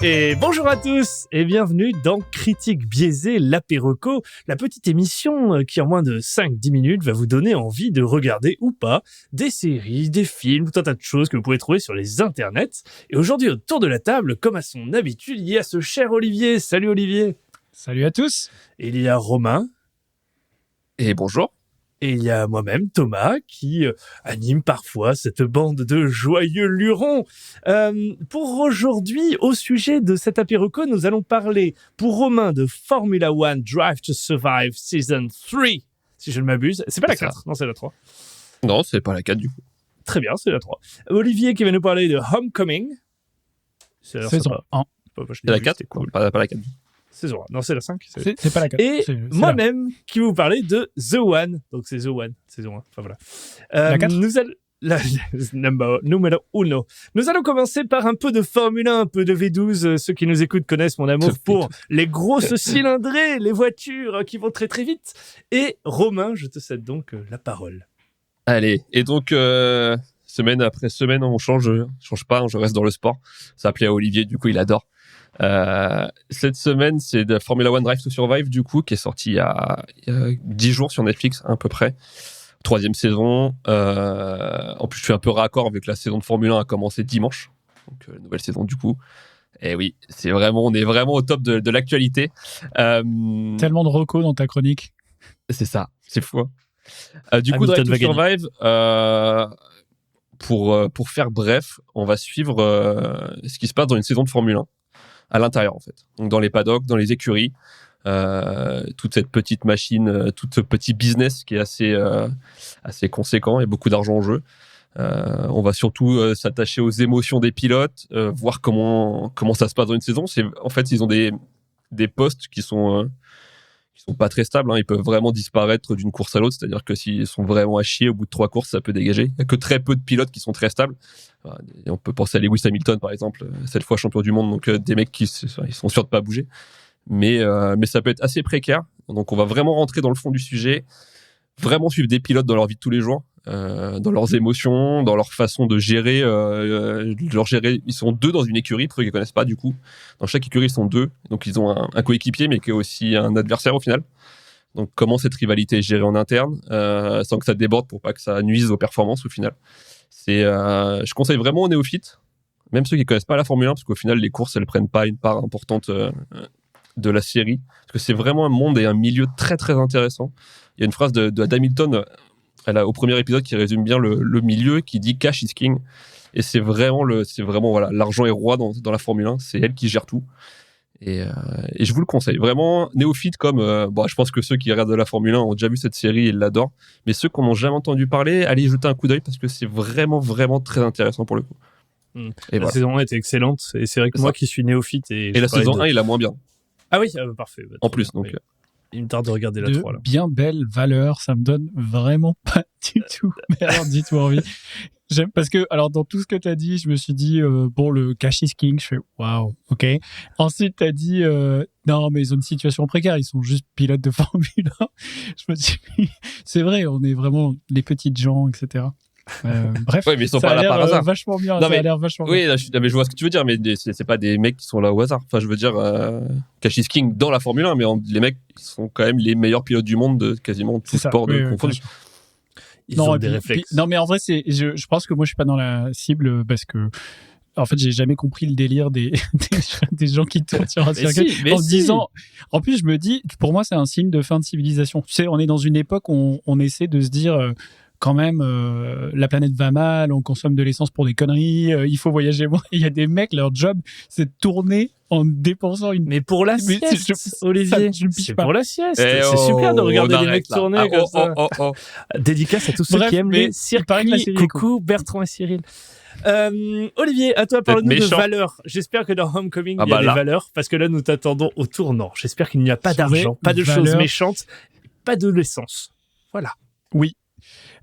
Et bonjour à tous et bienvenue dans Critique biaisée, l'apéroco, la petite émission qui en moins de 5-10 minutes va vous donner envie de regarder ou pas des séries, des films, tout un tas de choses que vous pouvez trouver sur les internets. Et aujourd'hui autour de la table, comme à son habitude, il y a ce cher Olivier. Salut Olivier. Salut à tous. Et il y a Romain. Et bonjour. Et il y a moi-même, Thomas, qui anime parfois cette bande de joyeux lurons. Pour aujourd'hui, au sujet de cet apéroco, nous allons parler, pour Romain, de Formula One Drive to Survive Season 3, si je ne m'abuse. C'est pas la 4, non, c'est la 3. Non, c'est pas la 4 du coup. Très bien, c'est la 3. Olivier qui va nous parler de Homecoming. Saison 1. C'est la 4, pas la 4. Saison 1. Non, c'est la 5. C'est pas la 4. Et moi-même qui vais vous parler de The One. Donc c'est The One, saison 1. Enfin voilà. La 4 Numéro 1. Nous allons commencer par un peu de Formule 1, un peu de V12. Ceux qui nous écoutent connaissent mon amour pour les grosses cylindrées, les voitures qui vont très très vite. Et Romain, je te cède donc la parole. Allez, et donc semaine après semaine, on change pas, je reste dans le sport. Ça plaît à Olivier, du coup il adore. Cette semaine, c'est de Formula One Drive to Survive, du coup, qui est sorti il y a 10 jours sur Netflix, à peu près. 3e saison. En plus, je suis un peu raccord avec la saison de Formule 1 a commencé dimanche. Donc, nouvelle saison, du coup. Et oui, on est vraiment au top de l'actualité. Tellement de recos dans ta chronique. C'est ça, c'est fou. Du coup, Drive to Survive, pour faire bref, on va suivre ce qui se passe dans une saison de Formule 1. À l'intérieur, en fait. Donc, dans les paddocks, dans les écuries, toute cette petite machine, tout ce petit business qui est assez conséquent et beaucoup d'argent en jeu. On va surtout s'attacher aux émotions des pilotes, voir comment ça se passe dans une saison. En fait, ils ont des postes qui sont pas très stables. Ils peuvent vraiment disparaître d'une course à l'autre. C'est-à-dire que s'ils sont vraiment à chier, au bout de 3 courses, ça peut dégager. Il n'y a que très peu de pilotes qui sont très stables. Et on peut penser à Lewis Hamilton, par exemple, 7 fois champion du monde. Donc, des mecs ils sont sûrs de pas bouger. Mais ça peut être assez précaire. Donc, on va vraiment rentrer dans le fond du sujet. Vraiment suivre des pilotes dans leur vie de tous les jours. Dans leurs émotions, dans leur façon de gérer. Ils sont 2 dans une écurie, pour ceux qui ne connaissent pas, du coup. Dans chaque écurie, ils sont 2. Donc, ils ont un coéquipier, mais qui est aussi un adversaire au final. Donc, comment cette rivalité est gérée en interne, sans que ça déborde pour pas que ça nuise aux performances au final. Je conseille vraiment aux néophytes, même ceux qui ne connaissent pas la Formule 1, parce qu'au final, les courses, elles prennent pas une part importante de la série. Parce que c'est vraiment un monde et un milieu très, très intéressant. Il y a une phrase d'Hamilton au premier épisode qui résume bien le milieu, qui dit « Cash is king ». Et c'est vraiment voilà, l'argent est roi dans la Formule 1. C'est elle qui gère tout. Et je vous le conseille. Vraiment, néophyte comme... je pense que ceux qui regardent de la Formule 1 ont déjà vu cette série et l'adorent. Mais ceux qui n'en ont jamais entendu parler, allez y jeter un coup d'œil parce que c'est vraiment, vraiment très intéressant pour le coup. La saison 1 était excellente. Et c'est vrai que moi qui suis néophyte... Et la saison 1 est la moins bien. Ah oui, parfait. En plus, donc... Il me tarde de regarder la 3. Là. Bien belle valeur, ça me donne vraiment pas du tout. Mais alors, dis-toi envie. J'aime parce que, alors, dans tout ce que tu as dit, je me suis dit, le cash is king. Je fais, waouh, ok. Ensuite, tu as dit, non, mais ils ont une situation précaire, ils sont juste pilotes de Formule 1. Je me suis dit, c'est vrai, on est vraiment les petites gens, etc. Bref, ouais, mais ils sont ça pas là par hasard. Vachement bien. Non, ça a l'air vachement oui, bien. Mais je vois ce que tu veux dire, mais c'est pas des mecs qui sont là au hasard. Enfin, je veux dire, Cash is King dans la Formule 1, mais les mecs sont quand même les meilleurs pilotes du monde de quasiment tout sport confondu. Ils ont des réflexes. Non, mais en vrai, je pense que moi, je suis pas dans la cible parce que. En fait, j'ai jamais compris le délire des gens qui tournent sur un circuit en se disant. En plus, je me dis, pour moi, c'est un signe de fin de civilisation. Tu sais, on est dans une époque où on essaie de se dire. Quand même, la planète va mal, on consomme de l'essence pour des conneries, il faut voyager moins. Il y a des mecs, leur job, c'est de tourner en dépensant une... Mais pour la sieste, Olivier, c'est pour la sieste. C'est super de regarder les mecs tourner comme ça. Dédicace à tous ceux qui aiment les circuits. Coucou Bertrand et Cyril. Olivier, à toi, parle-nous de valeurs. J'espère que dans Homecoming, il y a des valeurs, parce que là, nous t'attendons au tournant. J'espère qu'il n'y a pas d'argent, pas de choses méchantes, pas de l'essence. Voilà. Oui.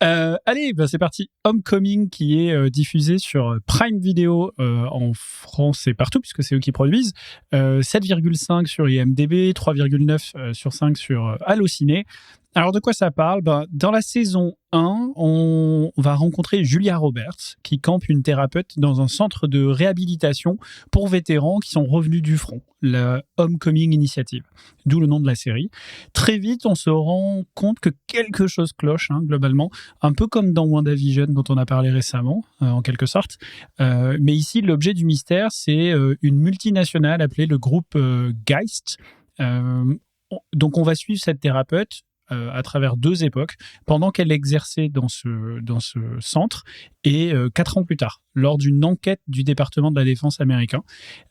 Allez, c'est parti. Homecoming qui est diffusé sur Prime Video en France et partout puisque c'est eux qui produisent. 7,5 sur IMDb, 3,9 sur 5 sur Allociné. Alors, de quoi ça parle ? Dans la saison 1, on va rencontrer Julia Roberts, qui campe une thérapeute dans un centre de réhabilitation pour vétérans qui sont revenus du front, la Homecoming Initiative, d'où le nom de la série. Très vite, on se rend compte que quelque chose cloche, globalement, un peu comme dans WandaVision, dont on a parlé récemment, en quelque sorte. Mais ici, l'objet du mystère, c'est une multinationale appelée le groupe Geist. Donc, on va suivre cette thérapeute à travers 2 époques, pendant qu'elle exerçait dans ce centre, et 4 ans plus tard, lors d'une enquête du département de la défense américain.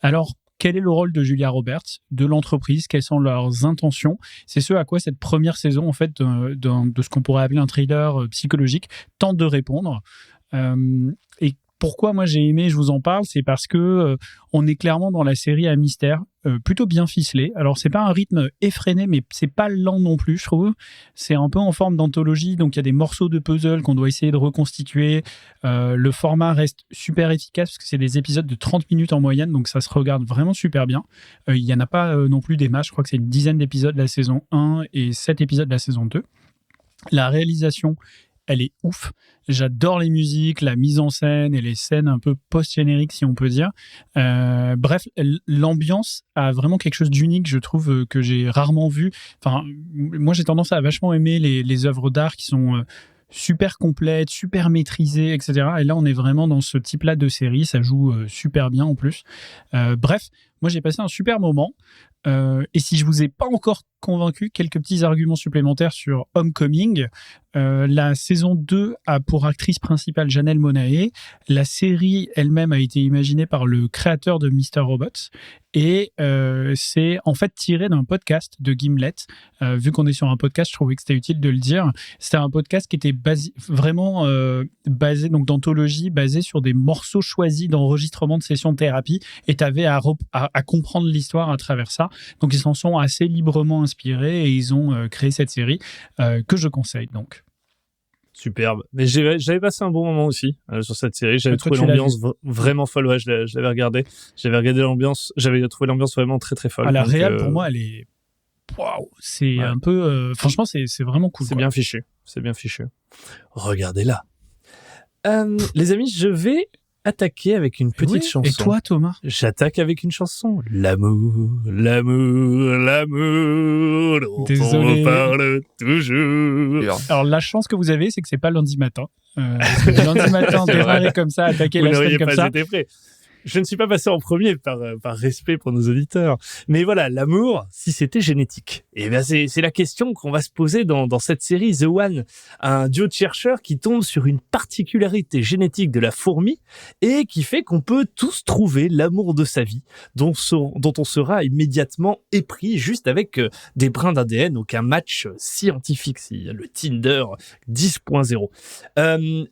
Alors, quel est le rôle de Julia Roberts, de l'entreprise, quelles sont leurs intentions ? C'est ce à quoi cette première saison, en fait, de ce qu'on pourrait appeler un thriller psychologique, tente de répondre. Et pourquoi moi j'ai aimé, je vous en parle, c'est parce que on est clairement dans la série à mystère, plutôt bien ficelé. Alors c'est pas un rythme effréné, mais c'est pas lent non plus, je trouve. C'est un peu en forme d'anthologie, donc il y a des morceaux de puzzle qu'on doit essayer de reconstituer. Le format reste super efficace parce que c'est des épisodes de 30 minutes en moyenne, donc ça se regarde vraiment super bien. Il y en a pas non plus des masses, je crois que c'est une dizaine d'épisodes de la saison 1 et 7 épisodes de la saison 2. La réalisation, elle est ouf. J'adore les musiques, la mise en scène et les scènes un peu post-génériques, si on peut dire. Bref, l'ambiance a vraiment quelque chose d'unique, je trouve, que j'ai rarement vu. Enfin, moi, j'ai tendance à vachement aimer les œuvres d'art qui sont super complètes, super maîtrisées, etc. Et là, on est vraiment dans ce type-là de série. Ça joue super bien, en plus. Bref, moi, j'ai passé un super moment. Et si je vous ai pas encore convaincu, quelques petits arguments supplémentaires sur Homecoming. La saison 2 a pour actrice principale Janelle Monáe. La série elle-même a été imaginée par le créateur de Mr. Robots. Et c'est en fait tiré d'un podcast de Gimlet. Vu qu'on est sur un podcast, je trouvais que c'était utile de le dire. C'était un podcast qui était vraiment basé, donc d'anthologie, basé sur des morceaux choisis d'enregistrement de sessions de thérapie. Et tu avais à comprendre l'histoire à travers ça. Donc ils s'en sont assez librement inspirés et ils ont créé cette série que je conseille donc. Superbe. Mais j'avais passé un bon moment aussi sur cette série. J'avais trouvé l'ambiance vraiment folle. Ouais, je l'avais regardé. J'avais regardé l'ambiance. J'avais trouvé l'ambiance vraiment très très folle. La réal, pour moi, elle est. Waouh. C'est un peu. Franchement, c'est vraiment cool. C'est bien fichu. C'est bien fichu. Regardez-la. Les amis, je vais attaquer avec une petite chanson. Et toi, Thomas ? J'attaque avec une chanson. L'amour, l'amour, l'amour. Désolé. On parle toujours. Alors, la chance que vous avez, c'est que c'est pas lundi matin. Lundi matin, démarrer comme ça, attaquer la semaine comme ça. Vous n'auriez pas été prêt. Je ne suis pas passé en premier par respect pour nos auditeurs. Mais voilà, l'amour, si c'était génétique. Et bien, c'est la question qu'on va se poser dans cette série The One. Un duo de chercheurs qui tombe sur une particularité génétique de la fourmi et qui fait qu'on peut tous trouver l'amour de sa vie, dont on sera immédiatement épris juste avec des brins d'ADN, donc un match scientifique, le Tinder 10.0.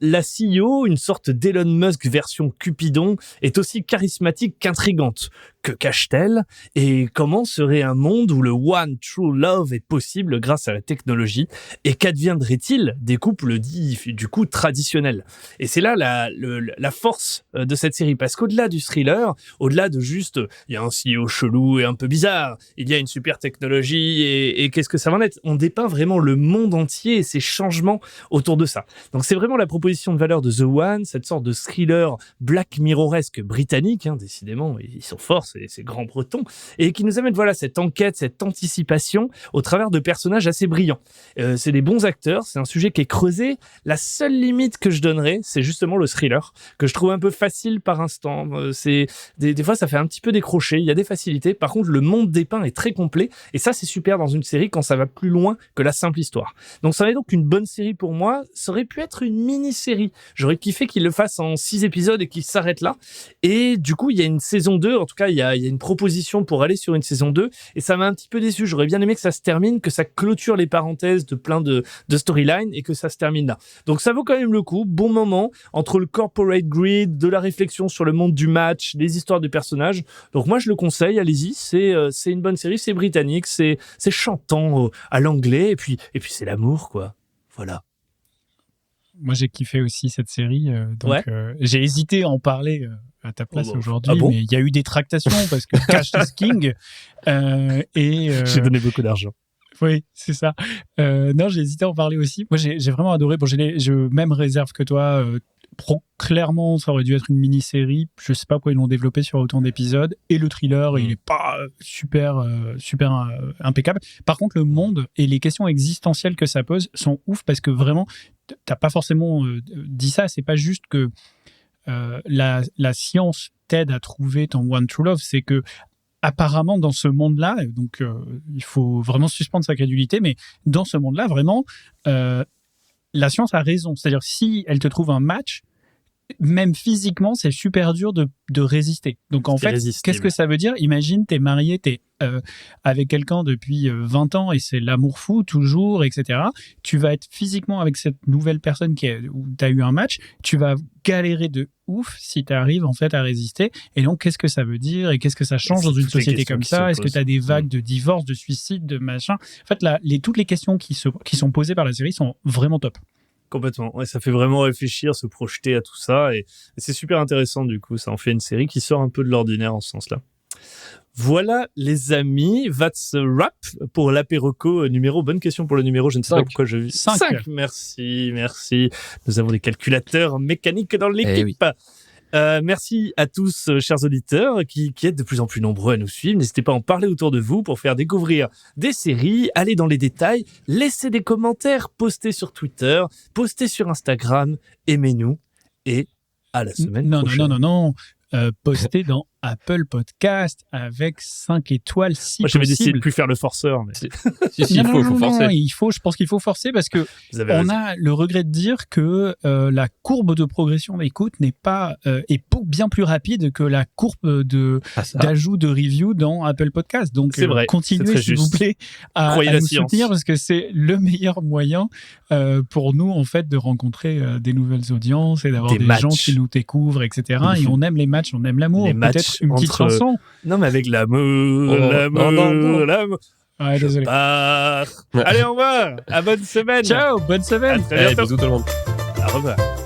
La CEO, une sorte d'Elon Musk version Cupidon, est aussi charismatique qu'intrigante. Que cache-t-elle ? Et comment serait un monde où le one true love est possible grâce à la technologie ? Et qu'adviendrait-il des couples dits du coup traditionnels ? Et c'est là la force de cette série, parce qu'au-delà du thriller, au-delà de juste il y a un CEO chelou et un peu bizarre, il y a une super technologie et qu'est-ce que ça va en être ? On dépeint vraiment le monde entier et ses changements autour de ça. Donc c'est vraiment la proposition de valeur de The One, cette sorte de thriller Black Mirroresque britannique, décidément, ils sont forts, ces grands bretons, et qui nous amène cette enquête, cette anticipation au travers de personnages assez brillants. C'est des bons acteurs, c'est un sujet qui est creusé. La seule limite que je donnerais, c'est justement le thriller, que je trouve un peu facile par instant. C'est des fois, ça fait un petit peu décrocher, il y a des facilités. Par contre, le monde dépeint est très complet, et ça, c'est super dans une série quand ça va plus loin que la simple histoire. Donc, ça va être donc une bonne série pour moi. Ça aurait pu être une mini-série. J'aurais kiffé qu'il le fasse en 6 épisodes et qu'il s'arrête là. Et du coup, il y a une saison 2, en tout cas, il y a une proposition pour aller sur une saison 2, et ça m'a un petit peu déçu. J'aurais bien aimé que ça se termine, que ça clôture les parenthèses de plein de storylines, et que ça se termine là. Donc ça vaut quand même le coup, bon moment, entre le corporate greed, de la réflexion sur le monde du match, des histoires de personnages. Donc moi, je le conseille, allez-y, c'est une bonne série, c'est britannique, c'est chantant à l'anglais, et puis c'est l'amour, quoi. Voilà. Moi, j'ai kiffé aussi cette série, j'ai hésité à en parler à ta place aujourd'hui, mais il y a eu des tractations parce que cash is king. J'ai donné beaucoup d'argent. Oui, c'est ça. Non, j'ai hésité à en parler aussi. Moi, j'ai vraiment adoré. Bon, je même réserve que toi. Clairement, ça aurait dû être une mini-série. Je sais pas pourquoi ils l'ont développé sur autant d'épisodes. Et le thriller, il est pas super impeccable. Par contre, le monde et les questions existentielles que ça pose sont ouf parce que vraiment, t'as pas forcément dit ça. C'est pas juste que la science t'aide à trouver ton one true love. C'est que apparemment, dans ce monde-là, donc il faut vraiment suspendre sa crédulité, mais dans ce monde-là, vraiment, la science a raison. C'est-à-dire, si elle te trouve un match, même physiquement, c'est super dur de résister. Donc, en fait, qu'est-ce que ça veut dire ? Imagine, t'es marié, t'es avec quelqu'un depuis 20 ans et c'est l'amour fou, toujours, etc. Tu vas être physiquement avec cette nouvelle personne où t'as eu un match, tu vas galérer de ouf si t'arrives en fait à résister. Et donc, qu'est-ce que ça veut dire ? Et qu'est-ce que ça change dans une société comme ça ? Est-ce que t'as des vagues de divorce, de suicide, de machin ? En fait, toutes les questions qui sont posées par la série sont vraiment top. Complètement. Ouais, ça fait vraiment réfléchir, se projeter à tout ça. Et c'est super intéressant, du coup. Ça en fait une série qui sort un peu de l'ordinaire en ce sens-là. Voilà, les amis. That's a wrap pour l'apéroco numéro. Bonne question pour le numéro. Je ne sais pas pourquoi je vis. 5. Merci. Nous avons des calculateurs mécaniques dans l'équipe. Oui. Merci à tous, chers auditeurs, qui êtes de plus en plus nombreux à nous suivre. N'hésitez pas à en parler autour de vous pour faire découvrir des séries, aller dans les détails, laissez des commentaires, postez sur Twitter, postez sur Instagram, aimez-nous et à la semaine prochaine. Non. Postez dans Apple Podcast avec 5 étoiles si Moi, j'avais décidé de plus faire le forceur. Mais... il faut forcer. Je pense qu'il faut forcer parce que on a le regret de dire que la courbe de progression d'écoute n'est pas est bien plus rapide que la courbe d'ajout de review dans Apple Podcast. Donc continuez s'il vous plaît à nous soutenir parce que c'est le meilleur moyen pour nous en fait de rencontrer des nouvelles audiences et d'avoir des gens qui nous découvrent, etc. Et on aime les matchs, on aime l'amour. Peut-être une petite chanson. Non, mais avec l'amour. L'amour. Ouais, désolé. Allez, au revoir. À bonne semaine. Ciao, bonne semaine. À très bientôt. Bisous tout le monde. Au revoir.